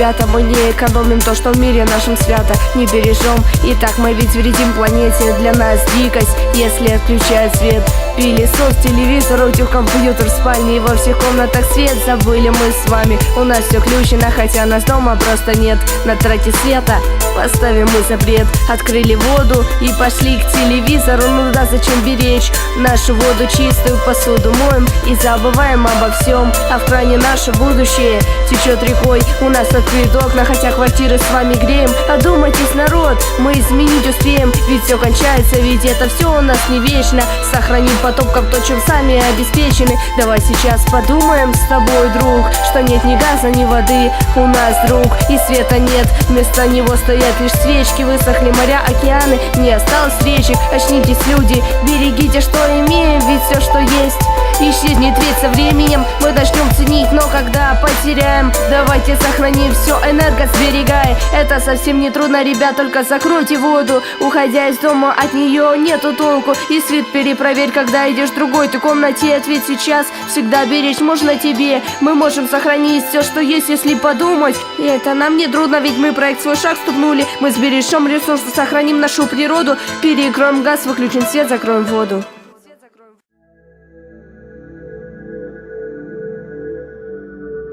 ребята, мы не экономим то, что в мире нашем свято, не бережем. И так мы ведь вредим планете, для нас дикость, если отключают свет. Пылесос, телевизор, утюг, компьютер в спальне, и во всех комнатах свет. Забыли мы с вами, у нас все включено, хотя нас дома просто нет. На трате света поставим мы запрет. Открыли воду и пошли к телевизору. Ну да, зачем беречь нашу воду чистую, посуду моем и забываем обо всем. А в кране наше будущее течет рекой. У нас открыты окна, хотя квартиры с вами греем. Одумайтесь, народ, мы изменить успеем, ведь все кончается, ведь это все у нас не вечно. Сохраним потомкам то, чем сами обеспечены. Давай сейчас подумаем с тобой, друг, что нет ни газа, ни воды у нас, друг, и света нет. Вместо него стоят лишь свечки. Высохли моря, океаны, не осталось речек. Очнитесь, люди, берегите, что имеем, ведь все, что есть, исчезнет ведь со временем. Мы начнем ценить, но когда потеряем, давайте сохраним все, энергосберегая. Это совсем не трудно, ребят, только закройте воду. Уходя из дома, от нее нету толку. И свет перепроверь, когда идешь в другой ты комнате. Ответь сейчас, всегда беречь можно тебе. Мы можем сохранить все, что есть, если подумать. И это нам не трудно, ведь мы проект свой шаг ступнули. Мы сбережем ресурсы, сохраним нашу природу. Перекроем газ, выключим свет, закроем воду.